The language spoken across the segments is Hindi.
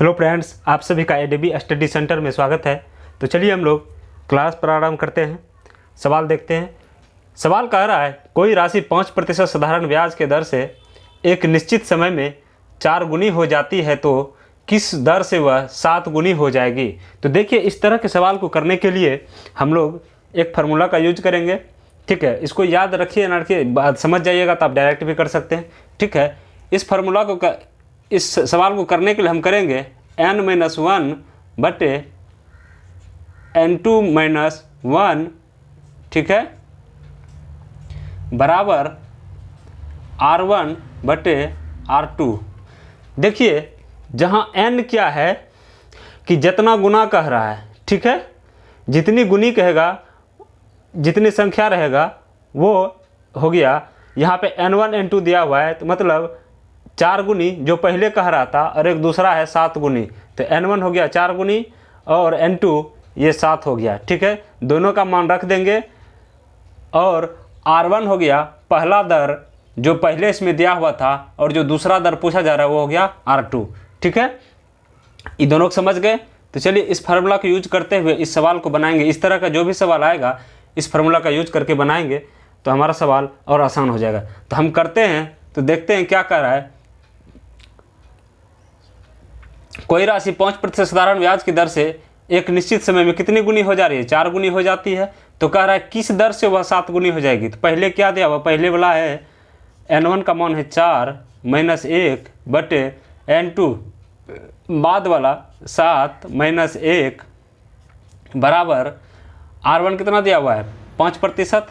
हेलो फ्रेंड्स, आप सभी का एडीबी स्टडी सेंटर में स्वागत है। तो चलिए हम लोग क्लास प्रारंभ करते हैं। सवाल देखते हैं। सवाल कह रहा है कोई राशि 5% साधारण ब्याज के दर से एक निश्चित समय में 4 गुनी हो जाती है तो किस दर से वह 7 गुनी हो जाएगी। तो देखिए, इस तरह के सवाल को करने के लिए हम लोग एक फार्मूला का यूज करेंगे। ठीक है, इसको याद रखिए ना, रखिए, बात समझ जाइएगा तो आप डायरेक्ट भी कर सकते हैं। ठीक है, इस फार्मूला को इस सवाल को करने के लिए हम करेंगे n-1 बटे n2-1, ठीक है, बराबर r1 बटे r2। देखिए, जहाँ n क्या है कि जितना गुना कह रहा है, ठीक है, जितनी गुनी कहेगा, जितनी संख्या रहेगा वो हो गया। यहाँ पे n1 n2 दिया हुआ है तो मतलब 4 गुनी जो पहले कह रहा था और एक दूसरा है 7 गुनी, तो n1 हो गया 4 गुनी और n2 ये 7 हो गया। ठीक है, दोनों का मान रख देंगे और r1 हो गया पहला दर जो पहले इसमें दिया हुआ था और जो दूसरा दर पूछा जा रहा है वो हो गया r2। ठीक है, ये दोनों को समझ गए। तो चलिए इस फार्मूला को यूज करते हुए इस सवाल को बनाएंगे। इस तरह का जो भी सवाल आएगा इस फार्मूला का यूज करके बनाएंगे तो हमारा सवाल और आसान हो जाएगा। तो हम करते हैं, तो देखते हैं क्या कर रहा है। कोई राशि 5% साधारण ब्याज की दर से एक निश्चित समय में कितनी गुनी हो जा रही है? 4 गुनी हो जाती है। तो कह रहा है किस दर से वह 7 गुनी हो जाएगी। तो पहले क्या दिया हुआ? पहले वाला है n1 का मान है 4 - 1 बटे n2, बाद वाला 7 - 1 बराबर r1 कितना दिया हुआ है? 5%।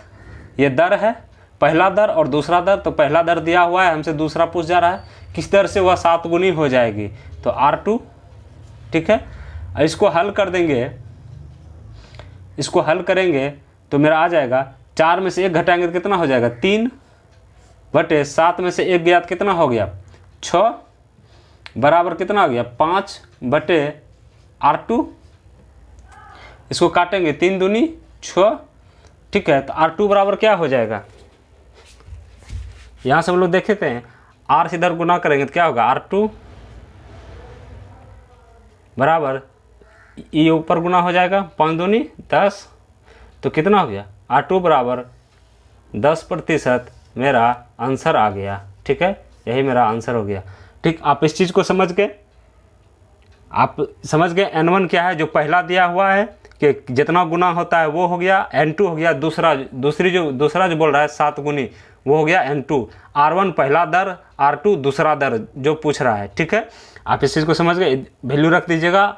ये दर है, पहला दर और दूसरा दर। तो पहला दर दिया हुआ है, हमसे दूसरा पूछ जा रहा है किस दर से वह 7 गुनी हो जाएगी, तो r2। ठीक है, इसको हल कर देंगे, इसको हल करेंगे तो मेरा आ जाएगा 4 में से 1 घटाएंगे तो कितना हो जाएगा? 3 बटे 7 में से 1 गया तो कितना हो गया? 6 बराबर कितना हो गया? 5 बटे r2। इसको काटेंगे 3 दूनी 6। ठीक है, तो r2 बराबर क्या हो जाएगा? यहाँ से हम लोग देखे थे r से इधर गुना करेंगे तो क्या होगा? r2 बराबर ये ऊपर गुना हो जाएगा, 5 दूनी 10। तो कितना हो गया? r2 बराबर 10%। मेरा आंसर आ गया। ठीक है, यही मेरा आंसर हो गया। ठीक, आप इस चीज़ को समझ गए? आप समझ गए n1 क्या है? जो पहला दिया हुआ है कि जितना गुना होता है वो हो गया। n2 हो गया दूसरा जो बोल रहा है 7 गुनी, वो हो गया n2। r1 पहला दर, r2 दूसरा दर जो पूछ रहा है। ठीक है, आप इस चीज़ को समझ गए? वैल्यू रख दीजिएगा,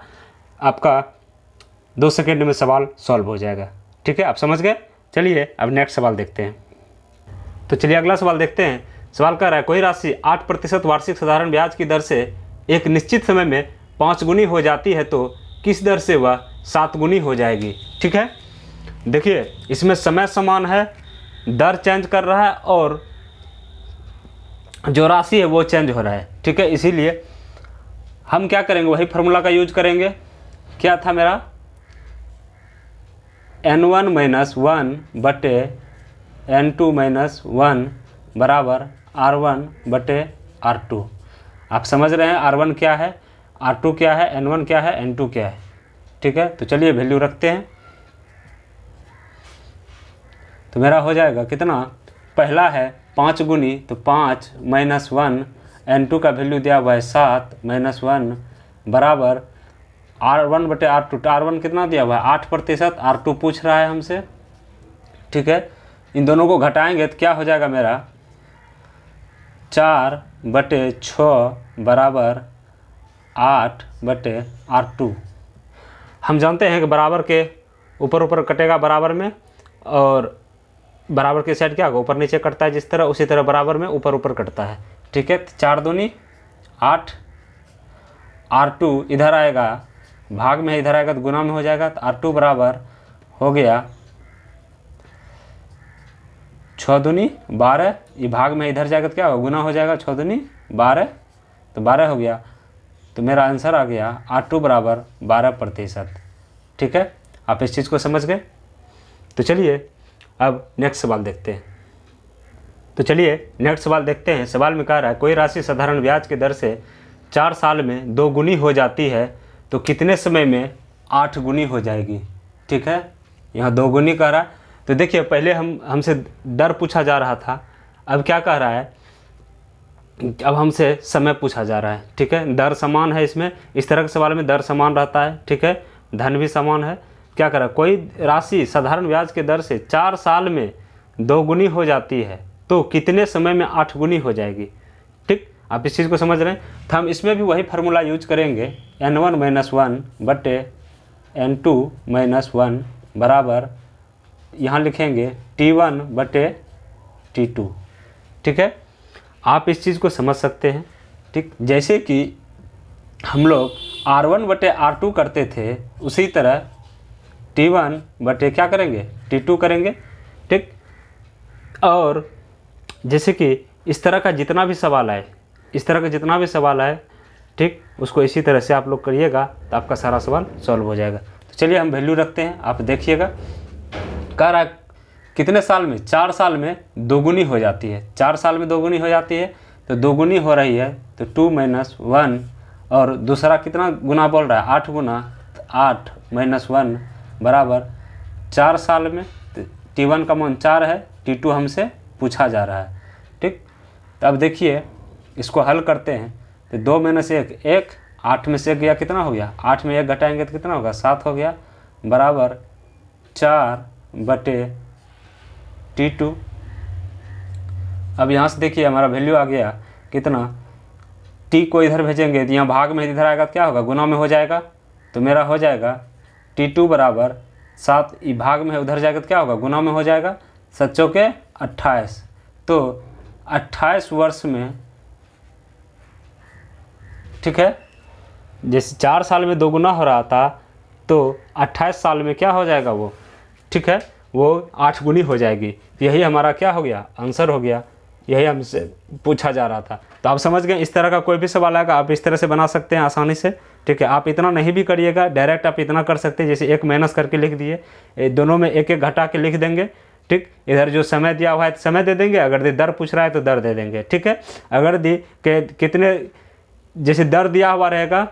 आपका 2 सेकेंड में सवाल सॉल्व हो जाएगा। ठीक है, आप समझ गए? चलिए अब नेक्स्ट सवाल देखते हैं। तो चलिए अगला सवाल देखते हैं। सवाल कह रहा है कोई राशि 8% वार्षिक साधारण ब्याज की दर से एक निश्चित समय में 5 गुनी हो जाती है तो किस दर से वह 7 गुनी हो जाएगी। ठीक है, देखिए इसमें समय समान है, दर चेंज कर रहा है और जो राशि है वो चेंज हो रहा है। ठीक है, इसीलिए हम क्या करेंगे? वही फार्मूला का यूज करेंगे। क्या था मेरा? n1-1 बटे n2-1 बराबर r1 बटे r2। आप समझ रहे हैं r1 क्या है, r2 क्या है, n1 क्या है, n2 क्या है। ठीक है, तो चलिए वैल्यू रखते हैं। तो मेरा हो जाएगा कितना? पहला है 5 गुनी, तो 5 - 1, n2 का वैल्यू दिया हुआ है 7 - 1 बराबर r1 बटे r2। r1 कितना दिया हुआ है? 8%। r2 पूछ रहा है हमसे। ठीक है, इन दोनों को घटाएंगे तो क्या हो जाएगा मेरा? 4 बटे 6 बराबर 8 बटे r2। हम जानते हैं कि बराबर के ऊपर ऊपर कटेगा बराबर में, और बराबर के साइड क्या होगा? ऊपर नीचे कटता है जिस तरह, उसी तरह बराबर में ऊपर ऊपर कटता है। ठीक है, 4 दूनी 8, r2 इधर आएगा, भाग में इधर आएगा तो गुना में हो जाएगा। तो r2 बराबर हो गया 6 दूनी 12, ये भाग में इधर जाएगा तो क्या होगा? गुना हो जाएगा। 6 दूनी 12, तो 12 हो गया। तो मेरा आंसर आ गया r2 बराबर 12%। ठीक है, आप इस चीज़ को समझ गए? तो चलिए अब नेक्स्ट सवाल देखते हैं। तो चलिए नेक्स्ट सवाल देखते हैं। सवाल में कह रहा है कोई राशि साधारण ब्याज की दर से 4 साल में 2 गुनी हो जाती है तो कितने समय में 8 गुनी हो जाएगी। ठीक है, यहाँ 2 गुनी कह रहा है। तो देखिए पहले हमसे दर पूछा जा रहा था, अब क्या कह रहा है, अब हमसे समय पूछा जा रहा है। ठीक है, दर समान है, इसमें इस तरह के सवाल में दर समान रहता है। ठीक है, धन भी समान है। क्या कह रहा है, कोई राशि साधारण ब्याज के दर से 4 साल में 2 गुनी हो जाती है तो कितने समय में 8 गुनी हो जाएगी। ठीक, आप इस चीज़ को समझ रहे हैं। तो हम इसमें भी वही फार्मूला यूज करेंगे, n1 - 1 बटे n2 - 1 बराबर, यहाँ लिखेंगे t1 बटे t2। ठीक है, आप इस चीज़ को समझ सकते हैं। ठीक, जैसे कि हम लोग r1 बटे r2 करते थे, उसी तरह t1 बटे क्या करेंगे, t2 करेंगे। ठीक, और जैसे कि इस तरह का जितना भी सवाल आए, इस तरह का जितना भी सवाल आए, ठीक, उसको इसी तरह से आप लोग करिएगा तो आपका सारा सवाल सॉल्व हो जाएगा। तो चलिए हम वैल्यू रखते हैं, आप देखिएगा। कह रहा है कितने साल में, 4 साल में 2 गुनी हो जाती है। 4 साल में 2 गुनी हो जाती है, तो 2 गुनी हो रही है तो 2 - 1, और दूसरा कितना गुना बोल रहा है, 8 गुना, 8 - 1 बराबर 4 साल में। तो t1 का मान 4 है, t2 हमसे पूछा जा रहा है। ठीक, तो अब देखिए इसको हल करते हैं। तो 2 - 1 1, 8 में से 1 गया, कितना हो गया, 8 में 1 घटाएंगे तो कितना होगा, 7 हो गया, बराबर 4 बटे t2। अब यहाँ से देखिए हमारा वैल्यू आ गया कितना, t को इधर भेजेंगे तो यहाँ भाग में इधर आएगा, क्या होगा, गुना में हो जाएगा। तो मेरा हो जाएगा t2 बराबर 7, भाग में उधर जाएगा तो क्या होगा, गुना में हो जाएगा। 7 चौके 28, तो 28 वर्ष में, ठीक है, जैसे 4 साल में 2 गुना हो रहा था तो 28 साल में क्या हो जाएगा वो, ठीक है, वो 8 गुनी हो जाएगी। यही हमारा क्या हो गया, आंसर हो गया। यही हमसे पूछा जा रहा था। तो आप समझ गए, इस तरह का कोई भी सवाल आएगा आप इस तरह से बना सकते हैं आसानी से। ठीक है, आप इतना नहीं भी करिएगा, डायरेक्ट आप इतना कर सकते हैं, जैसे 1 माइनस करके लिख दिए, दोनों में 1 1 घटा के लिख देंगे। ठीक, इधर जो समय दिया हुआ है तो समय दे देंगे, अगर दर पूछ रहा है तो दर दे देंगे। ठीक है, अगर दी के कितने, जैसे दर दिया हुआ रहेगा,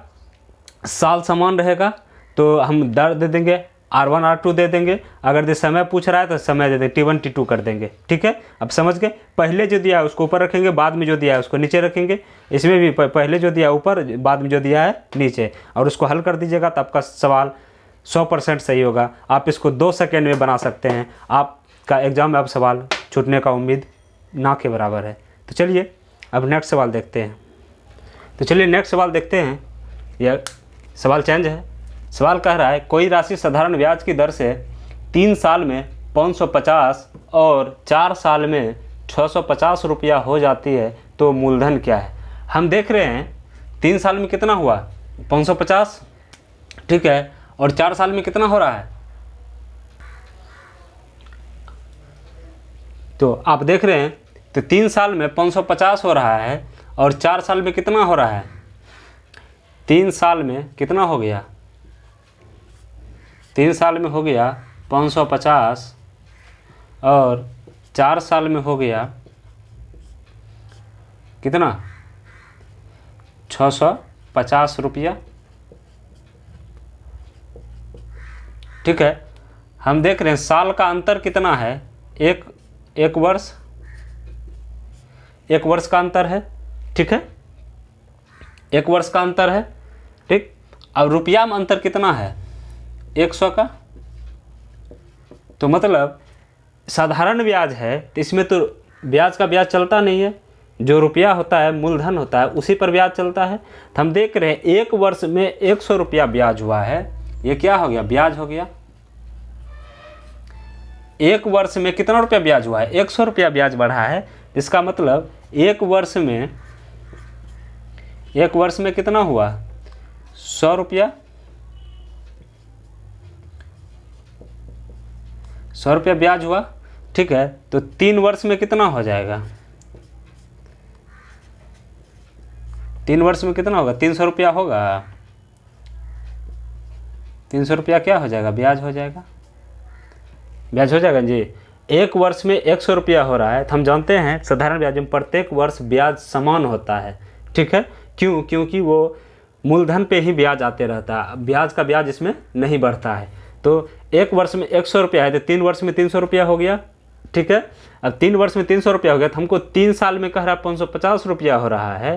साल समान रहेगा तो हम दर दे देंगे, R1 R2 दे देंगे। अगर दे समय पूछ रहा है तो समय दे देंगे, T1 T2 कर देंगे। ठीक है, अब समझ गए, पहले जो दिया है उसको ऊपर रखेंगे, बाद में जो दिया है उसको नीचे रखेंगे। इसमें भी पहले जो दिया है ऊपर, बाद में जो दिया है नीचे, और उसको हल कर दीजिएगा तो आपका सवाल 100% सही होगा। आप इसको 2 सेकेंड में बना सकते हैं। आपका एग्जाम में अब सवाल छूटने का उम्मीद ना के बराबर है। तो चलिए अब नेक्स्ट सवाल देखते हैं। तो चलिए नेक्स्ट सवाल देखते हैं। यह सवाल चेंज है। सवाल कह रहा है कोई राशि साधारण ब्याज की दर से 3 साल में 550 और 4 साल में 650 रुपया हो जाती है तो मूलधन क्या है। हम देख रहे हैं 3 साल में कितना हुआ, 550, ठीक है, और 4 साल में कितना हो रहा है। तो आप देख रहे हैं तो 3 साल में 550 हो रहा है और 4 साल में कितना हो रहा है, 3 साल में कितना हो गया, 3 साल में हो गया 550 और 4 साल में हो गया कितना, 650 रुपया। ठीक है, हम देख रहे हैं साल का अंतर कितना है, एक वर्ष, 1 वर्ष का अंतर है। ठीक है, 1 वर्ष का अंतर है। ठीक, अब रुपया में अंतर कितना है, 100 का। तो मतलब साधारण ब्याज है तो इसमें तो ब्याज का ब्याज चलता नहीं है, जो रुपया होता है मूलधन होता है उसी पर ब्याज चलता है। तो हम देख रहे हैं 1 वर्ष में 100 रुपया ब्याज हुआ है, ये क्या हो गया, ब्याज हो गया। 1 वर्ष में कितना रुपया ब्याज हुआ है, 100 रुपया ब्याज बढ़ा है। इसका मतलब 1 वर्ष में कितना हुआ, 100 रुपया, 100 रुपया ब्याज हुआ। ठीक है, तो 3 वर्ष में कितना हो जाएगा, 3 वर्ष में कितना होगा, 300 रुपया होगा, 300 रुपया क्या हो जाएगा, ब्याज हो जाएगा, ब्याज हो जाएगा जी। 1 वर्ष में 100 रुपया हो रहा है तो हम जानते हैं साधारण ब्याज में प्रत्येक वर्ष ब्याज समान होता है। ठीक है, क्यों? क्योंकि वो मूलधन पे ही ब्याज आते रहता है, ब्याज का ब्याज इसमें नहीं बढ़ता है। तो एक वर्ष में 100 रुपया है तो 3 वर्ष में 300 रुपया हो गया, ठीक है। अब 3 वर्ष में 300 रुपया हो गया तो हमको 3 साल में कह रहा है 550 रुपया हो रहा है,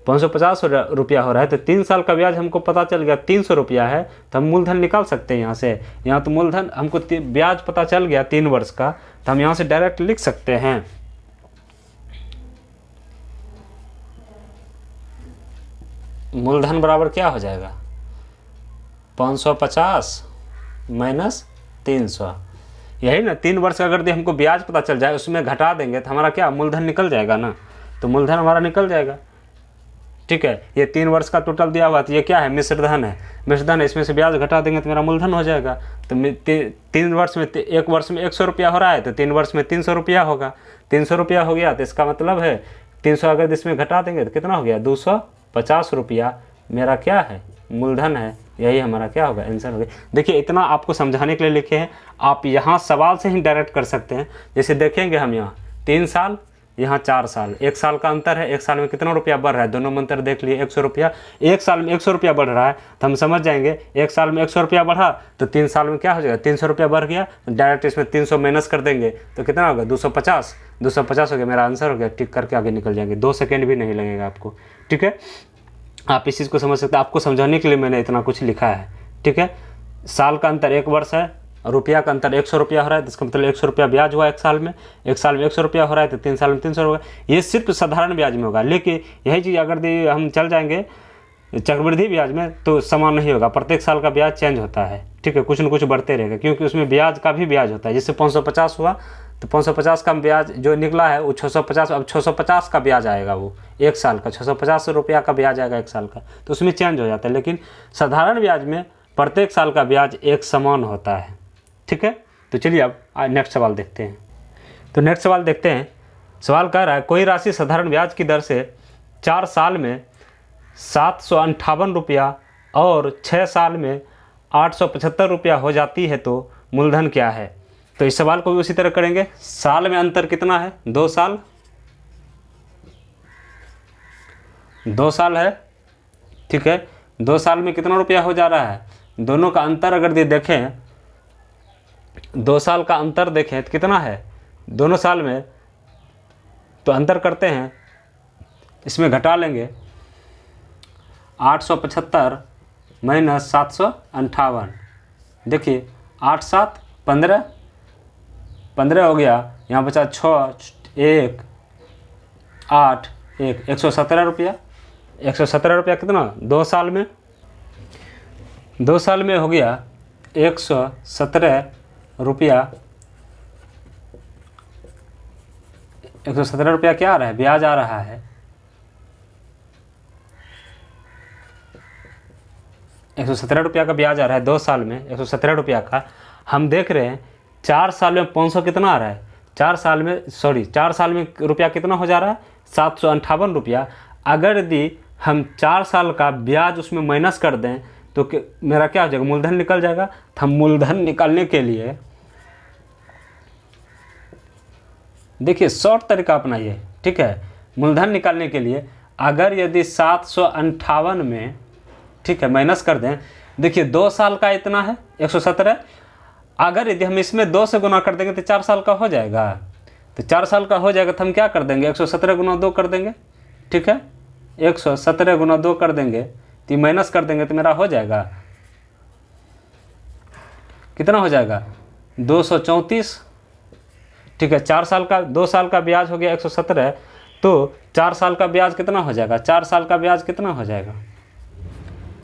550 रुपया हो रहा है, तो 3 साल का ब्याज हमको पता चल गया 300 रुपया है, तो हम मूलधन निकाल सकते हैं यहाँ से। यहाँ तो मूलधन हमको ब्याज पता चल गया 3 वर्ष का, तो हम यहाँ से डायरेक्ट लिख सकते हैं। मूलधन बराबर क्या हो जाएगा? 550 माइनस 300, यही ना। 3 वर्ष का अगर हमको ब्याज पता चल जाए, उसमें घटा देंगे तो हमारा क्या मूलधन निकल जाएगा ना, तो मूलधन हमारा निकल जाएगा, ठीक है। ये 3 वर्ष का टोटल दिया हुआ, तो ये क्या है? मिश्रधन है, मिश्रधन है, इसमें से ब्याज घटा देंगे तो मेरा मूलधन हो जाएगा। तो 3 वर्ष में, एक वर्ष में 100 रुपया हो रहा है तो 3 वर्ष में 300 रुपया होगा, 300 रुपया हो गया, तो इसका मतलब है 300 अगर इसमें घटा देंगे तो कितना हो गया? 250 रुपया मेरा क्या है? मूलधन है। यही हमारा क्या होगा? आंसर हो गया। देखिए इतना आपको समझाने के लिए लिखे हैं, आप यहाँ सवाल से ही डायरेक्ट कर सकते हैं। जैसे देखेंगे हम यहाँ 3 साल, यहाँ 4 साल, 1 साल का अंतर है, 1 साल में कितना रुपया बढ़ रहा है, दोनों में अंतर देख लिए 100 रुपया। 1 साल में 100 रुपया बढ़ रहा है तो हम समझ जाएंगे 1 साल में 100 रुपया बढ़ा तो 3 साल में क्या हो जाएगा? 300 रुपया बढ़ गया, डायरेक्ट इसमें 300 माइनस कर देंगे तो कितना होगा? 250 हो गया, मेरा आंसर हो गया। टिक करके आगे निकल जाएंगे, 2 सेकेंड भी नहीं लगेगा आपको, ठीक है। आप इस चीज़ को समझ सकते हैं, आपको समझाने के लिए मैंने इतना कुछ लिखा है, ठीक है। साल का अंतर 1 वर्ष है, रुपया का अंतर 100 रुपया हो रहा है, तो इसका मतलब 100 रुपया ब्याज हुआ 1 साल में, 1 साल में 100 रुपया हो रहा है तो 3 साल में 300 होगा। ये सिर्फ साधारण ब्याज में होगा, लेकिन यही चीज़ अगर हम चल जाएंगे चक्रवृद्धि ब्याज में तो समान नहीं होगा, प्रत्येक साल का ब्याज चेंज होता है, ठीक है, कुछ न कुछ बढ़ते रहेगा, क्योंकि उसमें ब्याज का भी ब्याज होता है। जैसे 550 हुआ तो 550 का ब्याज जो निकला है वो 650, अब 650 का ब्याज आएगा, वो 1 साल का 650 रुपया का ब्याज आएगा 1 साल का, तो उसमें चेंज हो जाता है। लेकिन साधारण ब्याज में प्रत्येक साल का ब्याज एक समान होता है, ठीक है। तो चलिए अब नेक्स्ट सवाल देखते हैं। तो नेक्स्ट सवाल देखते हैं। सवाल कह रहा है कोई राशि साधारण ब्याज की दर से 4 साल में 758 रुपया और 6 साल में 875 रुपया हो जाती है तो मूलधन क्या है? तो इस सवाल को भी उसी तरह करेंगे। साल में अंतर कितना है? 2 साल, 2 साल है, ठीक है। 2 साल में कितना रुपया हो जा रहा है? दोनों का अंतर अगर ये देखें, 2 साल का अंतर देखें तो कितना है दोनों साल में, तो अंतर करते हैं, इसमें घटा लेंगे 875 माइनस 758। देखिए 8 7 15 15 हो गया, यहाँ बचा 6 1 8 1 117 रुपया। 117 रुपया कितना? 2 साल में, 2 साल में हो गया 117 रुपया। 117 रुपया क्या आ रहा है? ब्याज आ रहा है। 117 रुपया का ब्याज आ रहा है 2 साल में, 117 रुपया का। हम देख रहे हैं 4 साल में 500 कितना आ रहा है? 4 साल में रुपया कितना हो जा रहा है? 758 रुपया। अगर यदि हम 4 साल का ब्याज उसमें माइनस कर दें तो मेरा क्या हो जाएगा? मूलधन निकल जाएगा। तो हम मूलधन निकालने के लिए देखिए शॉर्ट तरीका अपनाइए, ठीक है। मूलधन निकालने के लिए अगर यदि 758 में, ठीक है, माइनस कर दें, देखिए 2 साल का इतना है 117, अगर यदि हम इसमें 2 से गुना कर देंगे तो 4 साल का हो जाएगा। तो 4 साल का हो जाएगा तो हम क्या कर देंगे? 117 गुना 2 कर देंगे, ठीक है। 117 गुना 2 कर देंगे तो माइनस कर देंगे तो मेरा हो जाएगा कितना हो जाएगा? 234, ठीक है। 4 साल का, 2 साल का ब्याज हो गया 117, तो 4 साल का ब्याज कितना हो जाएगा? 4 साल का ब्याज कितना हो जाएगा?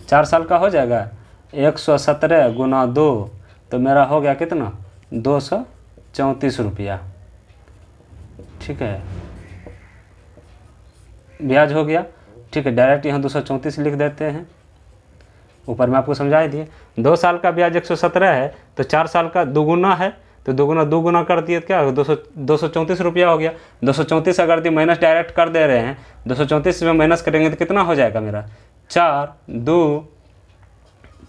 4 साल का हो जाएगा 117 गुना 2, तो मेरा हो गया कितना? 234 रुपया, ठीक है, ब्याज हो गया, ठीक है। डायरेक्ट यहाँ 234 लिख देते हैं, ऊपर में आपको समझा ही दिए। 2 साल का ब्याज 117 है तो 4 साल का दुगुना है, तो दो गुना कर दिए तो क्या होगा? 234 रुपया हो गया। 234 अगर दी माइनस डायरेक्ट कर दे रहे हैं, 234 में माइनस करेंगे तो कितना हो जाएगा मेरा? 4 2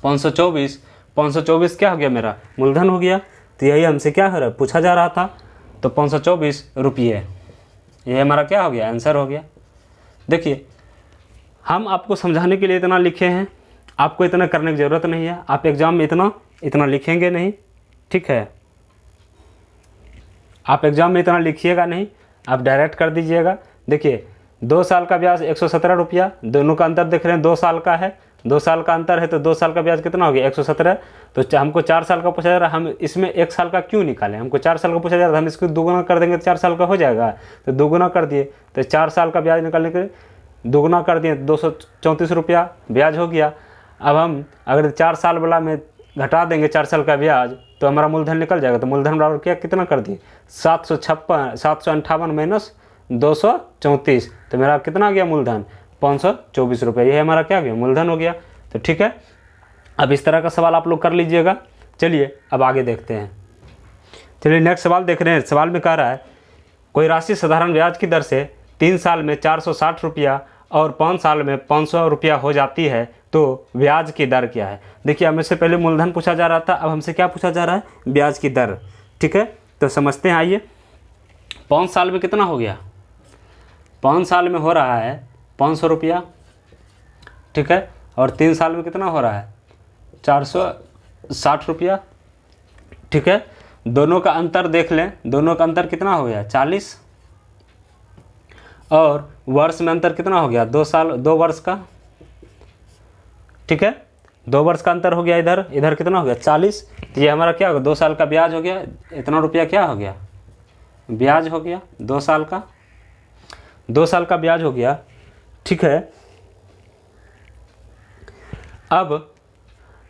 524, 524 क्या हो गया? मेरा मूलधन हो गया। तो यही हमसे क्या हो रहा है? पूछा जा रहा था, तो 524 रुपये, ये हमारा क्या हो गया? आंसर हो गया। देखिए हम आपको समझाने के लिए इतना लिखे हैं, आपको इतना करने की ज़रूरत नहीं है। आप एग्ज़ाम में इतना लिखेंगे नहीं, ठीक है, आप एग्ज़ाम में इतना लिखिएगा नहीं, आप डायरेक्ट कर दीजिएगा। देखिए 2 साल का ब्याज 117 रुपया, दोनों का अंतर देख रहे हैं, 2 साल का है, 2 साल का अंतर है, तो 2 साल का ब्याज कितना हो गया 117। तो हमको 4 साल का पूछा जा रहा है, हम इसमें 1 साल का क्यों निकालें, हमको 4 साल का पूछा जा रहा है, हम इसको दोगुना कर देंगे तो 4 साल का हो जाएगा, तो दोगुना कर दिए। तो 4 साल का ब्याज निकालने के दोगुना कर दिए, 234 रुपया ब्याज हो गया। अब हम अगर 4 साल वाला में घटा देंगे 4 साल का ब्याज, तो हमारा मूलधन निकल जाएगा। तो मूलधन बराबर क्या कितना कर दिए 758 माइनस 234, तो मेरा कितना आ गया मूलधन 524 रुपये। ये हमारा क्या गया मूलधन हो गया। तो ठीक है, अब इस तरह का सवाल आप लोग कर लीजिएगा। चलिए अब आगे देखते हैं। चलिए नेक्स्ट सवाल देख रहे हैं। सवाल में कह रहा है कोई राशि साधारण ब्याज की दर से 3 साल में 460 रुपया और 5 साल में 500 रुपया हो जाती है, तो ब्याज की दर क्या है। देखिए हमें से पहले मूलधन पूछा जा रहा था, अब हमसे क्या पूछा जा रहा है ब्याज की दर। ठीक है, तो समझते हैं। आइए 5 साल में कितना हो गया, 5 साल में हो रहा है 500 रुपया, ठीक है, और 3 साल में कितना हो रहा है 460 रुपया, ठीक है। दोनों का अंतर देख लें, दोनों का अंतर कितना हो गया 40, और वर्ष में अंतर कितना हो गया 2 वर्ष का, ठीक है, 2 वर्ष का अंतर हो गया। इधर कितना हो गया 40, तो ये हमारा क्या होगा 2 साल का ब्याज हो गया। इतना रुपया क्या हो गया ब्याज हो गया 2 साल का, 2 साल का ब्याज हो गया, ठीक है। अब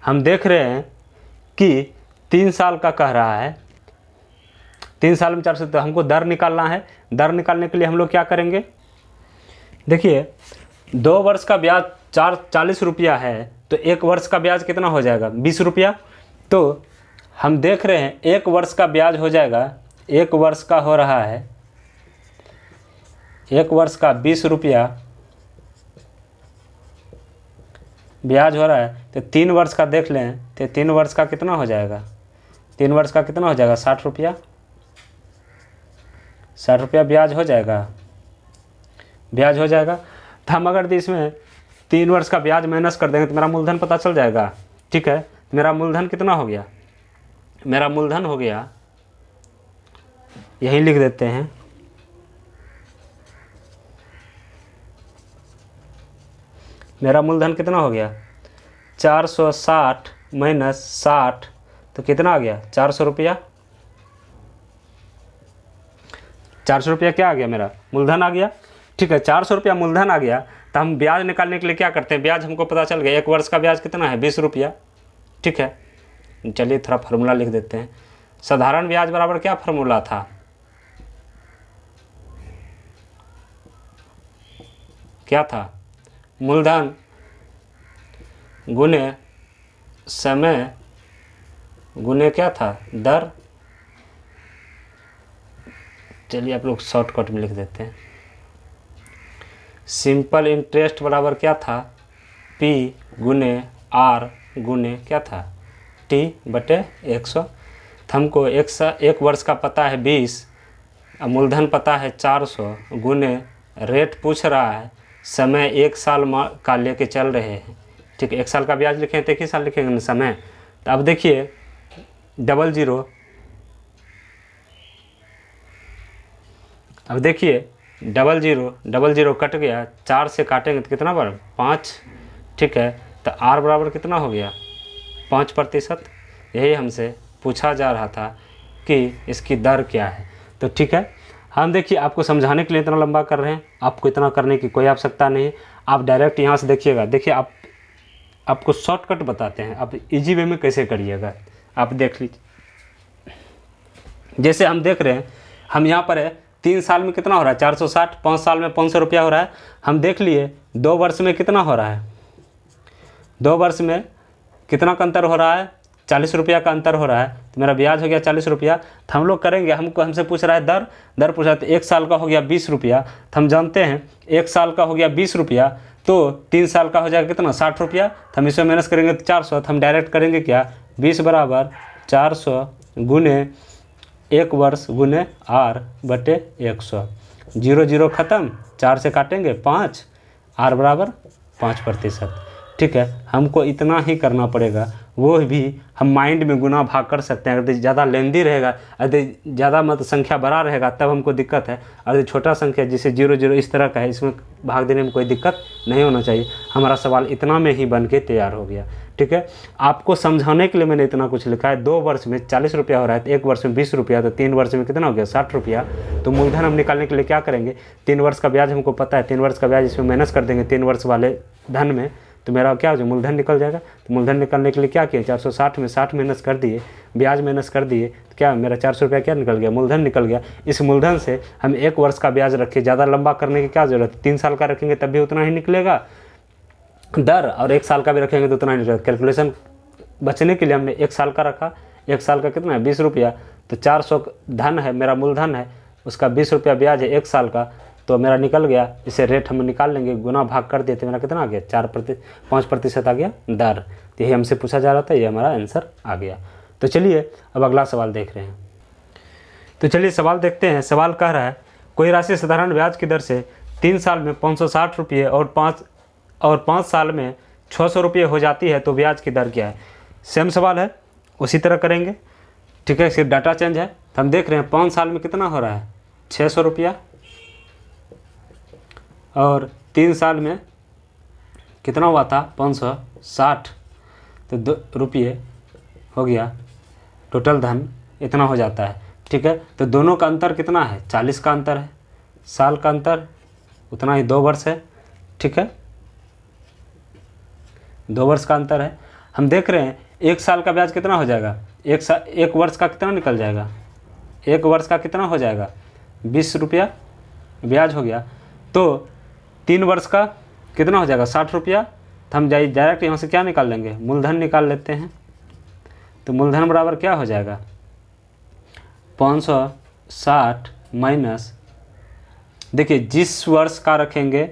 हम देख रहे हैं कि 3 साल का कह रहा है, 3 साल में 400, तो हमको दर निकालना है। दर निकालने के लिए हम लोग क्या करेंगे, देखिए 2 वर्ष का ब्याज 40 रुपया है, तो 1 वर्ष का ब्याज कितना हो जाएगा 20 रुपया। तो हम देख रहे हैं 1 वर्ष का ब्याज हो जाएगा, 1 वर्ष का हो रहा है 1 वर्ष का 20 रुपया ब्याज हो रहा है। तो 3 वर्ष का देख लें, तो 3 वर्ष का कितना हो जाएगा, 3 वर्ष का कितना हो जाएगा 60 रुपया, 60 रुपया ब्याज हो जाएगा, ब्याज हो जाएगा। तो हम अगर इसमें 3 वर्ष का ब्याज माइनस कर देंगे तो मेरा मूलधन पता चल जाएगा, ठीक है। तो मेरा मूलधन कितना हो गया, मेरा मूलधन हो गया, यही लिख देते हैं, मेरा मूलधन कितना हो गया 460 माइनस 60, तो कितना आ गया 400 रुपया। 400 रुपया क्या आ गया मेरा मूलधन आ गया, ठीक है। 400 रुपया मूलधन आ गया। तो हम ब्याज निकालने के लिए क्या करते हैं, ब्याज हमको पता चल गया 1 वर्ष का ब्याज कितना है 20 रुपया, ठीक है। चलिए थोड़ा फार्मूला लिख देते हैं। साधारण ब्याज बराबर क्या फार्मूला था, क्या था, मूलधन गुने समय गुने क्या था दर। चलिए आप लोग शॉर्टकट में लिख देते हैं। सिंपल इंटरेस्ट बराबर क्या था P गुने R गुने क्या था T बटे 100। हमको 1 वर्ष का पता है 20, मूलधन पता है 400, गुने रेट पूछ रहा है, समय 1 साल का लेके चल रहे हैं, ठीक है। 1 साल का ब्याज लिखें तो 1 ही साल लिखेंगे समय। तो अब देखिए 00, अब देखिए 00 कट गया, 4 से काटेंगे तो कितना बड़ा 5, ठीक है। तो R बराबर कितना हो गया 5%। यही हमसे पूछा जा रहा था कि इसकी दर क्या है। तो ठीक है, हम देखिए आपको समझाने के लिए इतना लंबा कर रहे हैं, आपको इतना करने की कोई आवश्यकता नहीं है। आप डायरेक्ट यहाँ से देखिएगा, देखिए आपको शॉर्टकट बताते हैं, आप इजी वे में कैसे करिएगा, आप देख लीजिए। जैसे हम देख रहे हैं, हम यहाँ पर है 3 साल में कितना हो रहा है 460, 5 साल में 500 रुपया हो रहा है। हम देख लिए 2 वर्ष में कितना हो रहा है, 2 वर्ष में कितना का अंतर हो रहा है 40 रुपया का अंतर हो रहा है। तो मेरा ब्याज हो गया 40 रुपया। तो हम लोग करेंगे, हमसे पूछ रहा है दर पूछ रहा है, तो 1 साल का हो गया 20 रुपया। तो हम जानते हैं 1 साल का हो गया 20 रुपया, तो 3 साल का हो जाएगा कितना 60 रुपया। तो हम इसमें माइनस करेंगे तो 400। तो हम डायरेक्ट करेंगे क्या 20 बराबर 400 गुने 1 वर्ष गुने R बटे 100। 0 0 ख़त्म, 4 से काटेंगे 5, R बराबर 5%। ठीक है, हमको इतना ही करना पड़ेगा, वो भी हम माइंड में गुना भाग कर सकते हैं। अगर ज़्यादा लेंदी रहेगा, अगर ज़्यादा मत संख्या बड़ा रहेगा तब हमको दिक्कत है। अगर छोटा संख्या जैसे 0 0 इस तरह का है, इसमें भाग देने में कोई दिक्कत नहीं होना चाहिए। हमारा सवाल इतना में ही बन के तैयार हो गया। ठीक है, आपको समझाने के लिए मैंने इतना कुछ लिखा है। 2 वर्ष में 40 रुपया हो रहा है तो 1 वर्ष में 20 रुपया, तो 3 वर्ष में कितना हो गया 60 रुपया। तो मूलधन हम निकालने के लिए क्या करेंगे, 3 वर्ष का ब्याज हमको पता है, 3 वर्ष का ब्याज इसमें माइनस कर देंगे 3 वर्ष वाले धन में, तो मेरा क्या हो जाए मूलधन निकल जाएगा। तो मूलधन निकालने के लिए क्या किया, 460 में 60 माइनस कर दिए, ब्याज माइनस कर दिए, तो क्या मेरा 400 रुपया क्या निकल गया, मूलधन निकल गया। इस मूलधन से हम 1 वर्ष का ब्याज रखें, ज़्यादा लंबा करने की क्या ज़रूरत है, 3 साल का रखेंगे तब भी उतना ही निकलेगा दर, और 1 साल का भी रखेंगे तो उतना ही निकलेगा। कैलकुलेशन बचने के लिए हमने 1 साल का रखा। 1 साल का कितना है 20 रुपया, तो 400 धन है मेरा मूलधन है, उसका 20 रुपया ब्याज है 1 साल का, तो मेरा निकल गया। इसे रेट हम निकाल लेंगे, गुना भाग कर देते, मेरा कितना आ गया 5% आ गया दर। तो यही हमसे पूछा जा रहा था, ये हमारा आंसर आ गया। तो चलिए अब अगला सवाल देख रहे हैं। तो चलिए सवाल देखते हैं। सवाल कह रहा है कोई राशि साधारण ब्याज की दर से 3 साल में 560 रुपये और 5 साल में 600 रुपये हो जाती है, तो ब्याज की दर क्या है। सेम सवाल है, उसी तरह करेंगे। ठीक है, सिर्फ डाटा चेंज है। तो हम देख रहे हैं 5 साल में कितना हो रहा है 600 रुपया, और 3 साल में कितना हुआ था 560, तो 2 रुपये हो गया, टोटल धन इतना हो जाता है। ठीक है, तो दोनों का अंतर कितना है 40 का अंतर है, साल का अंतर उतना ही 2 वर्ष है। ठीक है, 2 वर्ष का अंतर है। हम देख रहे हैं 1 साल का ब्याज कितना हो जाएगा, 1 वर्ष का कितना निकल जाएगा, 1 वर्ष का कितना हो जाएगा 20 रुपया ब्याज हो गया। तो 3 वर्ष का कितना हो जाएगा 60 रुपया। तो हम डायरेक्ट यहाँ से क्या निकाल लेंगे, मूलधन निकाल लेते हैं। तो मूलधन बराबर क्या हो जाएगा 560 माइनस, देखिए जिस वर्ष का रखेंगे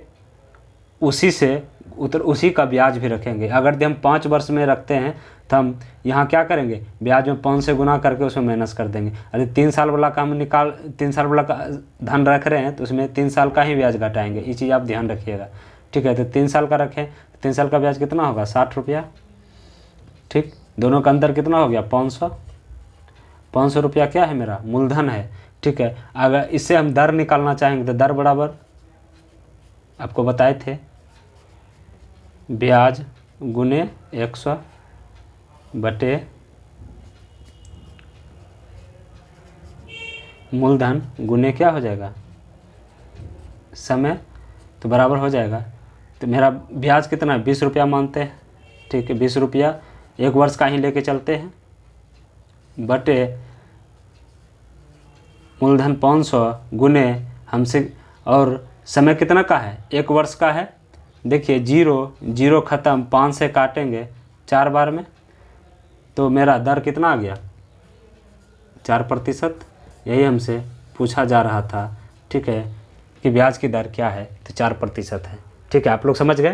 उसी का ब्याज भी रखेंगे। अगर हम 5 वर्ष में रखते हैं तो हम यहाँ क्या करेंगे, ब्याज में 5 से गुना करके उसमें माइनस कर देंगे। अरे 3 साल वाला का हम 3 साल वाला का धन रख रहे हैं तो उसमें 3 साल का ही ब्याज घटाएंगे, ये चीज़ आप ध्यान रखिएगा। ठीक है, तो 3 साल का रखें, 3 साल का ब्याज कितना होगा 60 रुपया। ठीक, दोनों का अंतर कितना हो गया 500 रुपया क्या है मेरा मूलधन है। ठीक है, अगर इससे हम दर निकालना चाहेंगे तो दर बराबर आपको बताए थे ब्याज गुने 100 बटे मूलधन गुने क्या हो जाएगा समय, तो बराबर हो जाएगा। तो मेरा ब्याज कितना है 20 रुपया मानते हैं। ठीक है, 20 रुपया 1 वर्ष का ही लेके चलते हैं, बटे मूलधन 500 गुने हमसे, और समय कितना का है 1 वर्ष का है। देखिए 0 ख़त्म, 5 से काटेंगे 4 बार में, तो मेरा दर कितना आ गया 4%। यही हमसे पूछा जा रहा था। ठीक है, कि ब्याज की दर क्या है, तो 4% है। ठीक है, आप लोग समझ गए।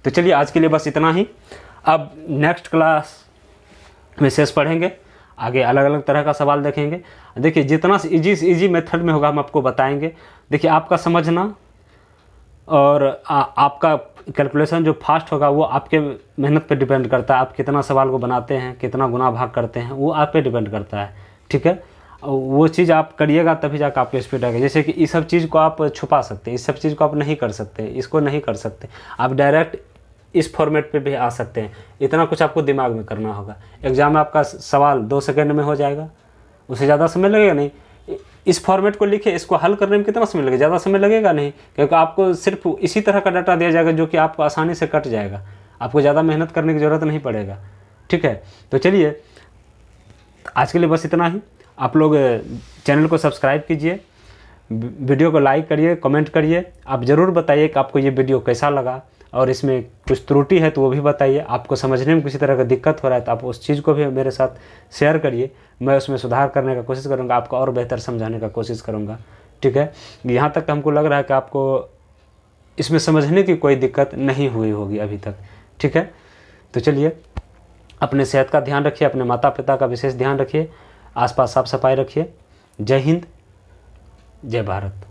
तो चलिए आज के लिए बस इतना ही। अब नेक्स्ट क्लास में शेष पढ़ेंगे, आगे अलग अलग तरह का सवाल देखेंगे। देखिए जितना इजी मेथड में होगा हम आपको बताएंगे। देखिए आपका समझना और आपका कैलकुलेशन जो फास्ट होगा वो आपके मेहनत पे डिपेंड करता है। आप कितना सवाल को बनाते हैं, कितना गुना भाग करते हैं, वो आप पे डिपेंड करता है। ठीक है, वो चीज़ आप करिएगा तभी जाकर आपको स्पीड आएगा। जैसे कि इस सब चीज़ को आप छुपा सकते हैं, इस सब चीज़ को आप नहीं कर सकते, इसको नहीं कर सकते, आप डायरेक्ट इस फॉर्मेट पे भी आ सकते हैं। इतना कुछ आपको दिमाग में करना होगा। एग्ज़ाम में आपका सवाल 2 सेकंड में हो जाएगा, उससे ज़्यादा समय लगेगा नहीं। इस फॉर्मेट को लिखे, इसको हल करने में कितना समय लगेगा, ज़्यादा समय लगेगा नहीं, क्योंकि आपको सिर्फ इसी तरह का डाटा दिया जाएगा जो कि आपको आसानी से कट जाएगा, आपको ज़्यादा मेहनत करने की ज़रूरत नहीं पड़ेगा। ठीक है, तो चलिए आज के लिए बस इतना ही। आप लोग चैनल को सब्सक्राइब कीजिए, वीडियो को लाइक करिए, कमेंट करिए। आप ज़रूर बताइए कि आपको ये वीडियो कैसा लगा, और इसमें कुछ त्रुटि है तो वो भी बताइए। आपको समझने में किसी तरह का दिक्कत हो रहा है तो आप उस चीज़ को भी मेरे साथ शेयर करिए, मैं उसमें सुधार करने का कोशिश करूँगा, आपको और बेहतर समझाने का कोशिश करूँगा। ठीक है, यहाँ तक हमको लग रहा है कि आपको इसमें समझने की कोई दिक्कत नहीं हुई होगी अभी तक। ठीक है, तो चलिए अपने सेहत का ध्यान रखिए, अपने माता पिता का विशेष ध्यान रखिए, आसपास साफ सफाई रखिए। जय हिंद, जय भारत।